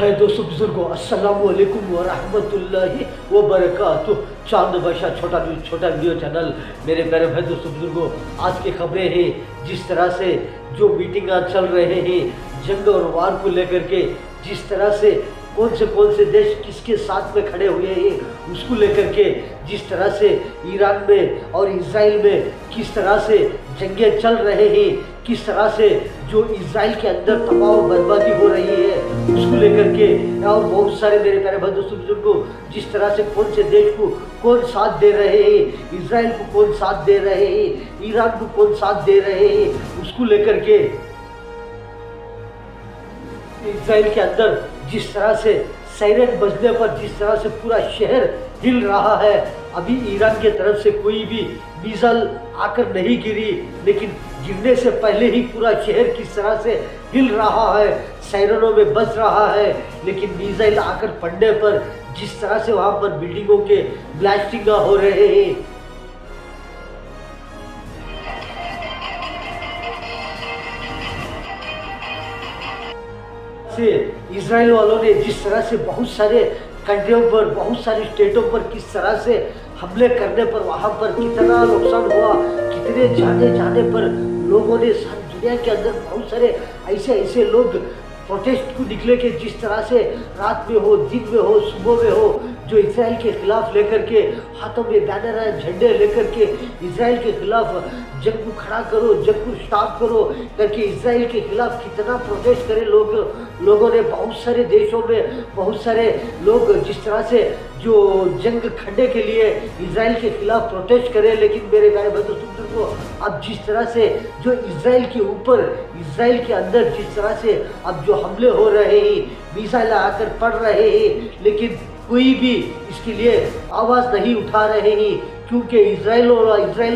भाई दोस्तों बुजुर्गों, अस्सलामु अलैकुम व रहमतुल्लाहि व बरकातुहू। चांद बादशाह छोटा वीडियो चैनल। मेरे प्यारे भाई दोस्तों बुजुर्गों, आज की खबरें हैं जिस तरह से जो मीटिंग चल रहे हैं जंग और वार को लेकर के, जिस तरह से कौन से देश किसके साथ में खड़े हुए हैं उसको लेकर के, जिस तरह से ईरान में और इजराइल में किस तरह से जंगें चल रहे हैं, किस तरह से जो इजराइल के अंदर तबाह बर्बादी हो रही है उसको लेकर के, और बहुत सारे मेरे प्यारे भाई दोस्तों बुजुर्गों, जिस तरह से कौन से देश को कौन साथ दे रहे हैं, इजराइल को कौन साथ दे रहे हैं, ईरान को कौन साथ दे रहे हैं उसको लेकर के, इजराइल के अंदर जिस तरह से सायरन बजने पर जिस तरह से पूरा शहर हिल रहा है। अभी ईरान की तरफ से कोई भी मिसाइल आकर नहीं गिरी, लेकिन गिरने से पहले ही पूरा शहर किस तरह से हिल रहा है, सायरनों में बज रहा है, लेकिन मिसाइल आकर पड़ने पर जिस तरह से वहाँ पर बिल्डिंगों के ब्लास्टिंग हो रहे हैं। से इजराइल वालों ने जिस तरह से बहुत सारे कंट्रियों पर, बहुत सारी स्टेटों पर किस तरह से हमले करने पर वहाँ पर कितना नुकसान हुआ, कितने जाने पर लोगों ने सारी दुनिया के अंदर बहुत सारे ऐसे लोग प्रोटेस्ट को निकले कि जिस तरह से रात में हो, दिन में हो, सुबह में हो, जो इजराइल के खिलाफ लेकर के हाथों में बैनर है, झंडे लेकर के इजराइल के खिलाफ जंग को खड़ा करो, जंग को स्टॉप करो करके इजराइल के खिलाफ कितना प्रोटेस्ट करे लोगों ने। बहुत सारे देशों में बहुत सारे लोग जिस तरह से जो जंग खड़ने के लिए इजराइल के खिलाफ प्रोटेस्ट करे, लेकिन मेरे प्यारे भाई दोस्तों को अब जिस तरह से जो इजराइल के ऊपर, इजराइल के अंदर जिस तरह से अब जो हमले हो रहे हैं, मिसाइल आकर पड़ रहे हैं, लेकिन कोई भी इसके लिए आवाज़ नहीं उठा रहे हैं, क्योंकि इजराइल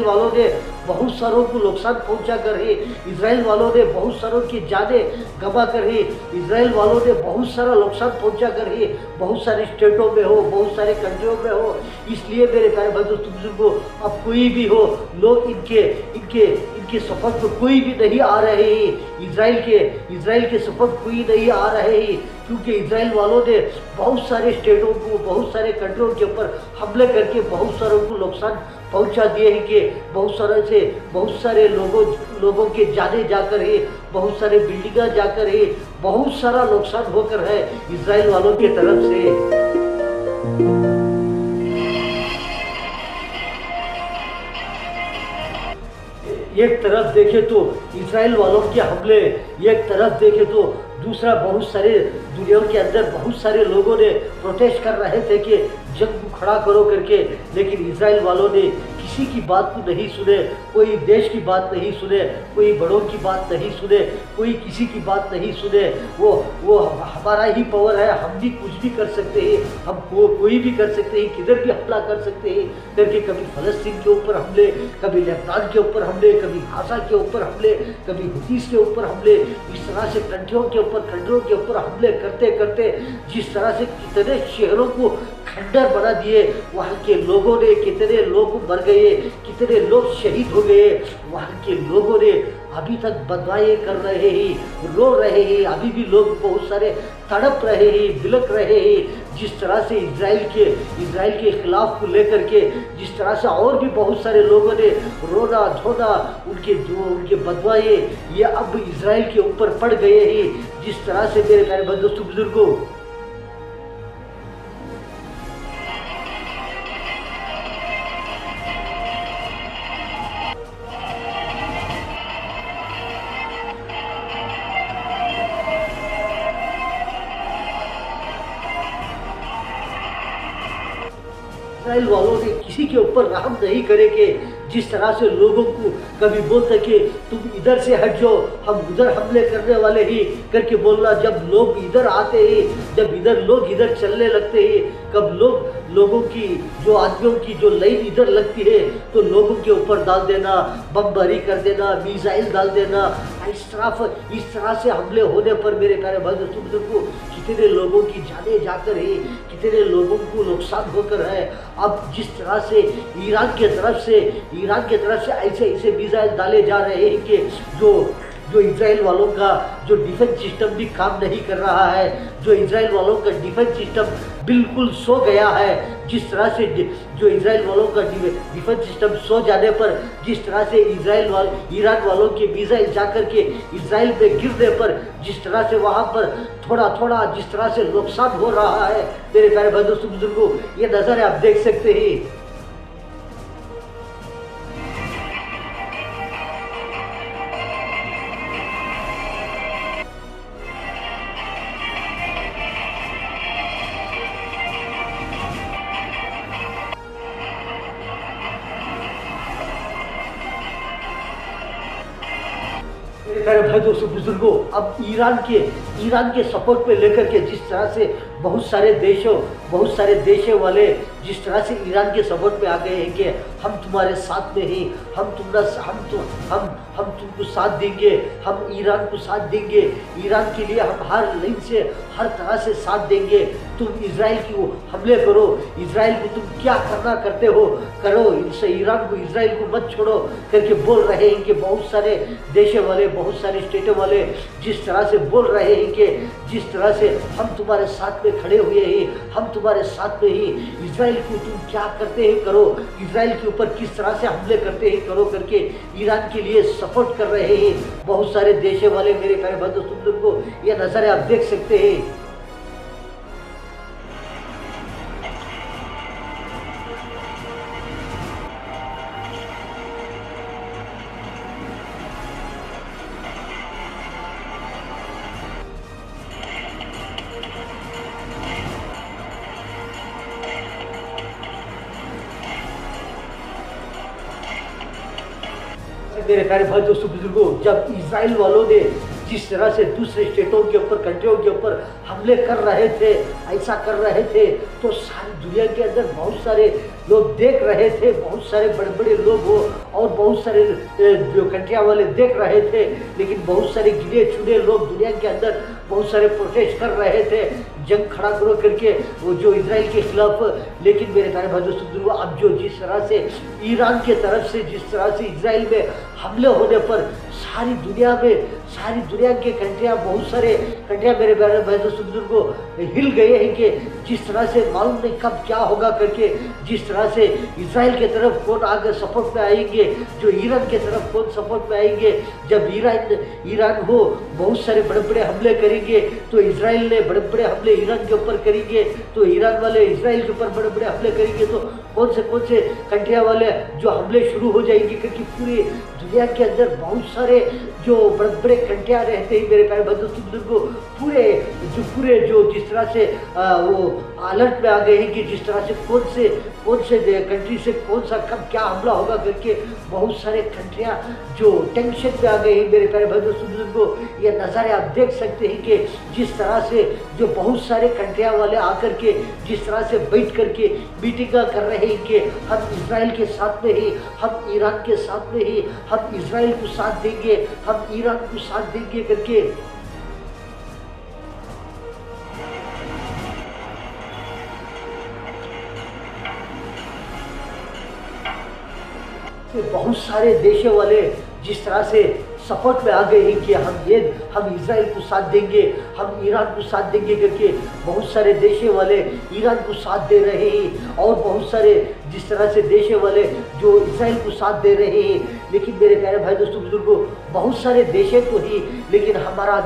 वालों ने बहुत सारों को नुकसान पहुंचा कर है, इजराइल वालों ने बहुत सारों की जानें गंवा कर है, इजराइल वालों ने बहुत सारा नुकसान पहुंचा कर है, बहुत सारे स्टेटों में हो, बहुत सारे कंट्रियों में हो। इसलिए मेरे प्यारे भाई दोस्तों बुजुर्गों, अब कोई भी हो, लोग इनके सफर पर कोई भी नहीं आ रहे हैं, इजराइल के सफर कोई नहीं आ रहे हैं, क्योंकि इजराइल वालों ने बहुत सारे स्टेटों को, बहुत सारे कंट्रियों के ऊपर हमले करके बहुत सारों को नुकसान पहुंचा दिए हैं कि बहुत सारे लोगों के जाने जाकर है, बहुत सारे बिल्डिंगा जाकर है, बहुत सारा नुकसान होकर है इजराइल वालों की तरफ से। एक तरफ देखे तो इजराइल वालों के हमले, एक तरफ देखे तो दूसरा बहुत सारे दुनिया के अंदर बहुत सारे लोगों ने प्रोटेस्ट कर रहे थे कि जंग को खड़ा करो करके, लेकिन इजराइल वालों ने किसी की बात को नहीं सुने, कोई देश की बात नहीं सुने, कोई बड़ों की बात नहीं सुने, कोई किसी की बात नहीं सुने। वो हमारा ही पावर है, हम भी कुछ भी कर सकते हैं, हम कोई भी कर सकते हैं, किधर भी हमला कर सकते हैं करके, कभी फलस्तीन के ऊपर हमले, कभी लेबनान के ऊपर हमले, कभी गाजा के ऊपर हमले, कभी हुतीस के ऊपर हमले, इस तरह से कंट्रियों के ऊपर हमले करते करते जिस तरह से कितने शहरों को खंडर बना दिए, वहाँ के लोगों ने, कितने लोग मर गए, कितने लोग शहीद हो गए, वहाँ के लोगों ने अभी तक बदवाएं कर रहे हैं, रो रहे हैं, अभी भी लोग बहुत सारे तड़प रहे हैं, बिलख रहे हैं, जिस तरह से इजराइल के खिलाफ को लेकर के, जिस तरह से और भी बहुत सारे लोगों ने रोना धोना, उनके बदवाएं ये अब इजराइल के ऊपर पड़ गए हैं। जिस तरह से मेरे प्यारे दोस्तों बुजुर्गों, इजराइल वालों ने किसी के ऊपर रहम नहीं करेंगे। जिस तरह से लोगों को कभी बोलते कि तुम इधर से हट जाओ, हम उधर हमले करने वाले ही करके बोलना, जब लोग इधर आते हैं, जब लोग इधर चलने लगते हैं, कब लोगों की जो आदमियों की जो लाइन इधर लगती है तो लोगों के ऊपर डाल देना, बमबारी कर देना, मिसाइल डाल देना, इस तरह से हमले होने पर मेरे प्यारे भाई दोस्तों को कितने लोगों की जाने जाकर है, कितने लोगों को नुकसान होकर है। अब जिस तरह से ईरान के तरफ से ऐसे मिसाइल डाले जा रहे हैं कि जो इजराइल वालों का जो डिफेंस सिस्टम भी काम नहीं कर रहा है, जो इजराइल वालों का डिफेंस सिस्टम बिल्कुल सो गया है। जिस तरह से जो इजराइल वालों का डिफेंस सिस्टम सो जाने पर जिस तरह से ईरान वालों के मिसाइल जाकर के इजराइल पे गिरने पर जिस तरह से वहाँ पर थोड़ा थोड़ा जिस तरह से नुकसान हो रहा है, मेरे प्यारे भाई दोस्तों बुजुर्गों, ये नज़ारे आप देख सकते हैं। मेरे भाई दोस्तों बुजुर्गों, अब ईरान के सपोर्ट पे लेकर के जिस तरह से बहुत सारे देशों वाले जिस तरह से ईरान के सपोर्ट पे आ गए हैं कि हम तुम्हारे साथ में ही, हम तुमको साथ देंगे, हम ईरान को साथ देंगे, ईरान के लिए हम हर लाइन से हर तरह से साथ देंगे, तुम इजराइल की हमले करो, इजराइल को तुम क्या करना करते हो करो, इनसे ईरान को इजराइल को मत छोड़ो करके बोल रहे हैं कि बहुत सारे देशों वाले बहुत सारे स्टेटों वाले जिस तरह से बोल रहे हैं कि जिस तरह से हम तुम्हारे साथ में खड़े हुए हैं, हम तुम्हारे साथ में ही, इजराइल को तुम क्या करते हैं करो, इजराइल के ऊपर किस तरह से हमले करते हैं करो करके ईरान के लिए सपोर्ट कर रहे हैं बहुत सारे देशों वाले। मेरे प्यारे भाई दोस्तों तुम लोग को यह नज़ारे आप देख सकते हैं। मेरे प्यारे भाई दोस्तों बुजुर्गों, जब इजराइल वालों ने जिस तरह से दूसरे स्टेटों के ऊपर कंट्रियों के ऊपर हमले कर रहे थे, ऐसा कर रहे थे, तो सारी दुनिया के अंदर बहुत सारे लोग देख रहे थे, बहुत सारे बड़े बड़े लोग हो और बहुत सारे जो कंट्रियाँ वाले देख रहे थे, लेकिन बहुत सारे गिने चुने लोग दुनिया के अंदर बहुत सारे प्रोटेस्ट कर रहे थे, जंग खड़ा करो करके वो जो इजराइल के खिलाफ। लेकिन मेरे प्यारे भाई दोस्तों, अब जो जिस तरह से ईरान के तरफ से जिस तरह से इजराइल में हमले होने पर सारी दुनिया के कंट्रियाँ बहुत सारे कंट्रियाँ मेरे प्यारे भाई दोस्तों बुजुर्गों हिल गए हैं कि जिस तरह से मालूम नहीं कब क्या होगा करके, जिस तरह से इजराइल के तरफ कौन आगे सपोर्ट में आएंगे, जो ईरान के तरफ कौन सपोर्ट में आएंगे। जब ईरान हो बहुत सारे बड़े बड़े हमले करेंगे तो इजराइल ने बड़े बड़े हमले ईरान के ऊपर करेंगे, तो ईरान वाले इजराइल के ऊपर बड़े बड़े हमले करेंगे, तो कौन से कंट्रियाँ वाले जो हमले शुरू हो जाएंगे, क्योंकि पूरी दुनिया के अंदर बहुत सारे जो बड़े बड़े कंट्रियाँ रहते हैं मेरे प्यारे भाई दोस्तों बुजुर्गों, पूरे जो जिस तरह से वो अलर्ट में आ गए हैं कि जिस तरह से कौन से कंट्री से कौन सा कब क्या हमला होगा करके बहुत सारे कंट्रियाँ जो टेंशन पे आ गए हैं मेरे प्यारे भाई दोस्तों बुजुर्गों। ये नज़ारे आप देख सकते हैं कि जिस तरह से जो बहुत सारे कंट्रियाँ वाले आकर के जिस तरह से बैठ करके मीटिंग कर रहे हैं कि हम इजराइल के साथ में ही, हम ईरान के साथ में ही, हम इजराइल को साथ देंगे, हम ईरान को साथ देंगे करके। बहुत सारे देशों वाले जिस तरह से सपोर्ट में आ गए हैं कि हम इजराइल को साथ देंगे, हम ईरान को साथ देंगे करके बहुत सारे देशों वाले ईरान को साथ दे रहे हैं और बहुत सारे जिस तरह से देशों वाले जो इजराइल को साथ दे रहे हैं। लेकिन मेरे प्यारे भाई दोस्तों बुजुर्गों, बहुत सारे देश है तो ही, लेकिन हमारा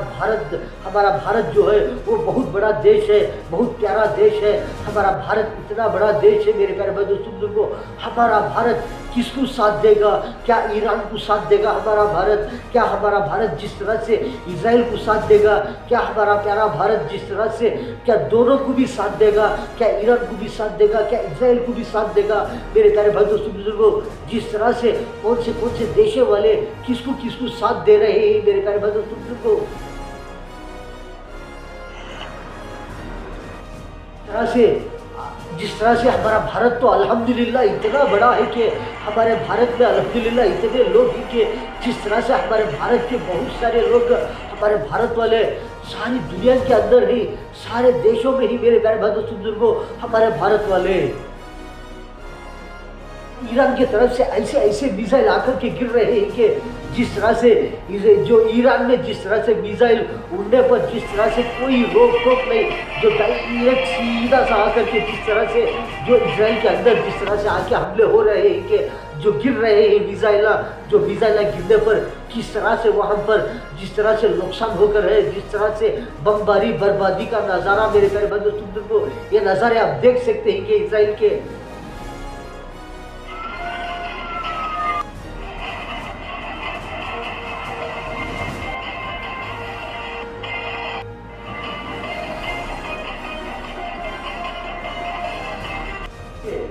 भारत जो है वो बहुत बड़ा देश है, बहुत प्यारा देश है। हमारा भारत इतना बड़ा देश है मेरे प्यारे भाई दोस्तों बुजुर्गों, हमारा भारत किसको साथ देगा? क्या ईरान को साथ देगा हमारा भारत? क्या हमारा भारत जिस तरह से इजराइल को साथ देगा? क्या हमारा प्यारा भारत जिस तरह से क्या दोनों को भी साथ देगा? क्या ईरान को भी साथ देगा? क्या इजराइल को भी साथ देगा? मेरे प्यारे भाई दोस्तों बुजुर्गों, जिस तरह से कौन से देशों वाले किसको साथ दे रहे हैं मेरे प्यारे भाई दोस्तों बुजुर्गों, जिस तरह से हमारा भारत तो अल्हम्दुलिल्लाह इतना बड़ा है कि हमारे भारत में अल्हम्दुलिल्लाह इतने लोग हैं कि जिस तरह से हमारे भारत के बहुत सारे लोग हमारे भारत वाले सारी दुनिया के अंदर ही, सारे देशों में ही मेरे प्यारे भाई दोस्तों बुजुर्गों हमारे भारत वाले ईरान की तरफ से ऐसे मिसाइल आकर के गिर रहे हैं कि जिस तरह से जो ईरान में जिस तरह से मिसाइल उड़ने पर जिस तरह से कोई रोक टोक नहीं, जो डायरेक्ट सीधा सा आकर के जिस तरह से जो इजराइल के अंदर जिस तरह से आके हमले हो रहे हैं कि जो गिर रहे हैं मिसाइला, जो मिसाइला गिरने पर किस तरह से वहाँ पर जिस तरह से नुकसान होकर है, जिस तरह से बमबारी बर्बादी का नज़ारा मेरे प्यारे बंधु सुंदर को ये नज़ारे आप देख सकते हैं कि इजराइल के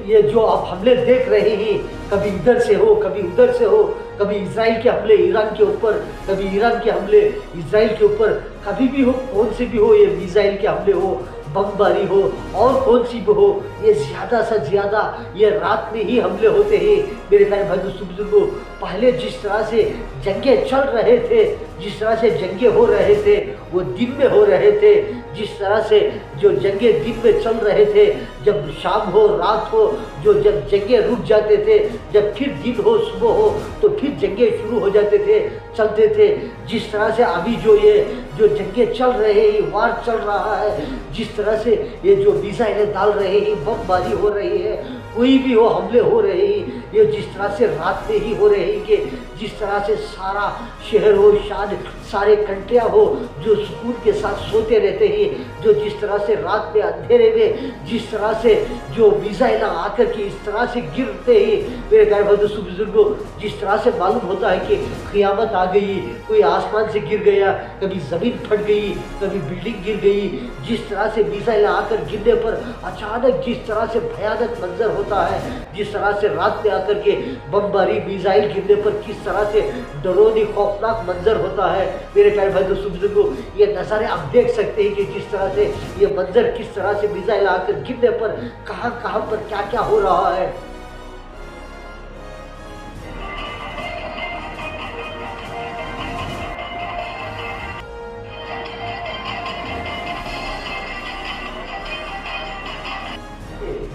ये जो आप हमले देख रहे हैं, कभी इधर से हो कभी उधर से हो, कभी इजराइल के हमले ईरान के ऊपर, कभी ईरान के हमले इजराइल के ऊपर, कभी भी हो कौन से भी हो, ये मिसाइल के हमले हो, बमबारी हो और कौन सी भी हो, ये ज़्यादा से ज़्यादा ये रात में ही हमले होते हैं मेरे प्यारे बंधु बुजुर्गों। पहले जिस तरह से जंगें चल रहे थे, जिस तरह से जंगें हो रहे थे वो दिन में हो रहे थे, जिस तरह से जो जंगें दिन में चल रहे थे, जब शाम हो रात हो, जो जब जंगें रुक जाते थे, जब फिर दिन हो सुबह हो तो फिर जंगें शुरू हो जाते थे, चलते थे। जिस तरह से अभी जो ये जो जंगें चल रहे हैं, वार चल रहा है, जिस तरह से ये जो मिसाइलें डाल रहे हैं, बमबारी हो रही है, कोई भी हो हमले हो रहे हैं, ये जिस तरह से रात में ही हो रहे हैं कि जिस तरह से सारा शहर हो, सारे कंट्रियाँ हो जो सुकून के साथ सोते रहते हैं, जो जिस तरह से रात में अंधेरे में जिस तरह से जो मिसाइल आकर के इस तरह से गिरते हैं मेरे प्यारे बंधु बुजुर्गों, जिस तरह से मालूम होता है कि क़यामत आ गई, कोई आसमान से गिर गया, कभी ज़मीन फट गई, कभी बिल्डिंग गिर गई, जिस तरह से मिसाइल आकर गिरने पर अचानक जिस तरह से भयानक मंजर होता है, जिस तरह से रात में आकर के बमबारी मिसाइल गिरने पर किस तरह से डरावनी खौफनाक मंजर होता है मेरे प्यारे भाई दोस्तों बुजुर्गों, ये नज़ारे आप देख सकते हैं कि जिस तरह से ये मंजर किस तरह से मिसाइल आकर गिरने पर कहाँ कहाँ पर क्या क्या हो रहा है।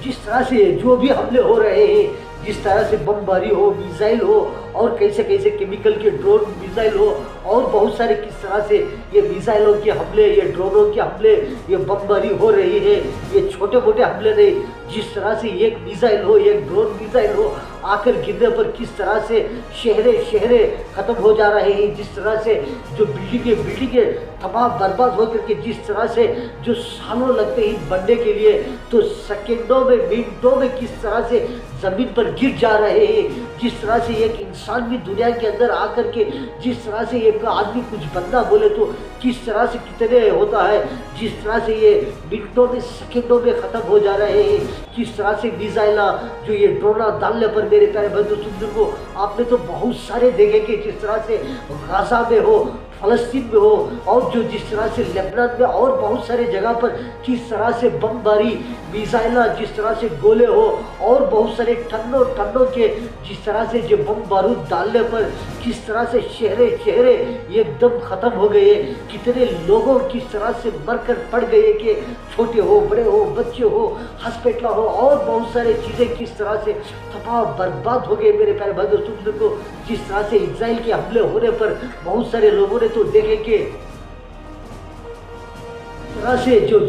जिस तरह से जो भी हमले हो रहे हैं, जिस तरह से बमबारी हो, मिसाइल हो और कैसे कैसे केमिकल के ड्रोन मिसाइल हो और बहुत सारे किस तरह से ये मिसाइलों के हमले, ये ड्रोनों के हमले, ये बमबारी हो रही है, ये छोटे मोटे हमले नहीं, जिस तरह से एक मिसाइल हो, एक ड्रोन मिसाइल हो आकर गिरने पर किस तरह से शहरे ख़त्म हो जा रहे हैं, जिस तरह से जो बिल्डिंगे तबाह बर्बाद होकर के जिस तरह से जो सालों लगते हैं बनने के लिए, तो सेकेंडों में मिनटों में किस तरह से ज़मीन पर गिर जा रहे हैं, जिस तरह से एक इंसान भी दुनिया के अंदर आकर के जिस तरह से एक आदमी कुछ बनना बोले तो किस तरह से कितने होता है, जिस तरह से ये मिनटों में सेकेंडों में ख़त्म हो जा रहे हैं, किस तरह से मिसाइला जो ये ड्रोना डालने पर मेरे प्यारे बंधु बुजुर्गों आपने तो बहुत सारे देखे कि जिस तरह से गाजा में हो, फ़लस्तीन में हो और जो जिस तरह से लेबनान में और बहुत सारे जगह पर किस तरह से बमबारी मिसाइला, जिस तरह से गोले हो और बहुत सारे टन्नों के जिस तरह से जो बम बारूद डालने पर किस तरह से शहरे एकदम ख़त्म हो गए, कितने लोगों किस तरह से मरकर पड़ गए कि छोटे हो बड़े हो बच्चे हो हॉस्पिटल हो और बहुत सारे चीज़ें किस तरह से तबाह बर्बाद हो गए मेरे प्यारे भाई दोस्तों को। जिस तरह से इजराइल के हमले होने पर बहुत सारे लोगों ने तो देखे कि तरह से जो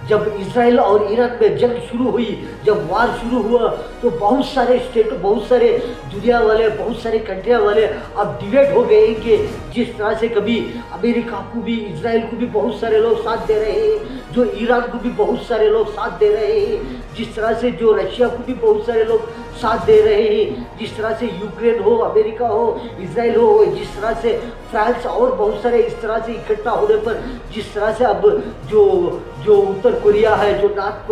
जब इजराइल और ईरान में जंग शुरू हुई, जब वार शुरू हुआ तो बहुत सारे स्टेट, बहुत सारे दुनिया वाले, बहुत सारे कंट्रियाँ वाले अब डिवाइड हो गए कि जिस तरह से कभी अमेरिका को भी इजराइल को भी बहुत सारे लोग साथ दे रहे हैं, जो ईरान को भी बहुत सारे लोग साथ दे रहे हैं, जिस तरह से जो रशिया को भी बहुत सारे लोग साथ दे रहे हैं, जिस तरह से यूक्रेन हो, अमेरिका हो, इजराइल हो, जिस तरह से फ्रांस और बहुत सारे इस तरह से इकट्ठा होने पर जिस तरह से अब जो उत्तर कोरिया है, जो नॉर्थ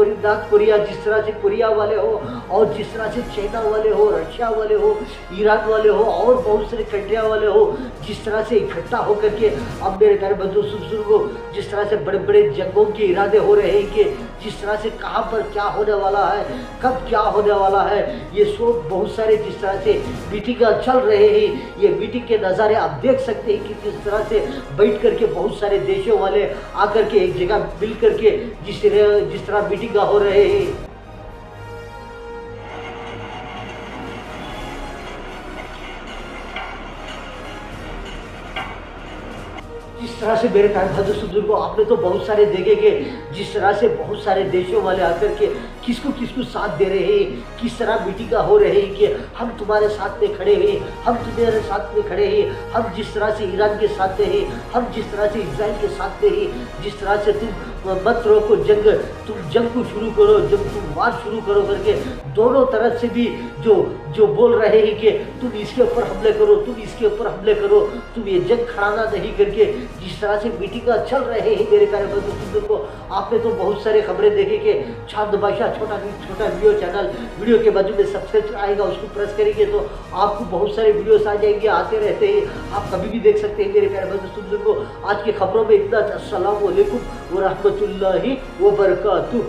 कोरिया, जिस तरह से कोरिया वाले हो और जिस तरह से चाइना वाले हो, रशिया वाले हो, ईरान वाले हो और बहुत सारे कंट्रियाँ वाले हो, जिस तरह से इकट्ठा होकर के अब मेरे प्यारे बंधु को जिस तरह से बड़े बड़े जंगों के इरादे हो रहे हैं कि जिस तरह से कहाँ पर क्या होने वाला है, कब क्या होने वाला है, ये सब बहुत सारे जिस तरह से मीटिंग चल रहे हैं, ये मीटिंग के नज़ारे आप देख सकते हैं कि किस तरह से बैठ करके बहुत सारे देशों वाले आकर के एक जगह मिल करके जिस तरह मीटिंग हो रहे हैं। जिस तरह से मेरे प्यारे भाई दोस्तों बुजुर्गों, आपने तो बहुत सारे देखे कि जिस तरह से बहुत सारे देशों वाले आकर के किसको किसको साथ दे रहे हैं, किस तरह मीटिंग हो रही है कि हम तुम्हारे साथ में खड़े हैं, हम तुम्हारे साथ में खड़े हैं, हम जिस तरह से ईरान के साथ में हैं, हम जिस तरह से इजराइल के साथ में हैं, जिस तरह से तुम मत रोको जंग, तुम जंग को शुरू करो, जब तुम वार शुरू करो करके दोनों तरफ से भी जो जो बोल रहे हैं कि तुम इसके ऊपर हमले करो, तुम इसके ऊपर हमले करो, तुम ये जंग खड़ाना नहीं करके जिस तरह से मीटिंग चल रहे हैं मेरे प्यारे दोस्तों को, आपने तो बहुत सारे खबरें देखे कि चांद बादशाह छोटा वीडियो चैनल, वीडियो के बाजू में सब्सक्राइब आएगा, उसको प्रेस करेंगे तो आपको बहुत सारे वीडियोस आ जाएंगे, आते रहते हैं, आप कभी भी देख सकते हैं मेरे प्यारे दोस्तों को। आज की खबरों में इतना। अस्सलाम वालेकुम व रहमतुल्लाहि व बरकातुहू।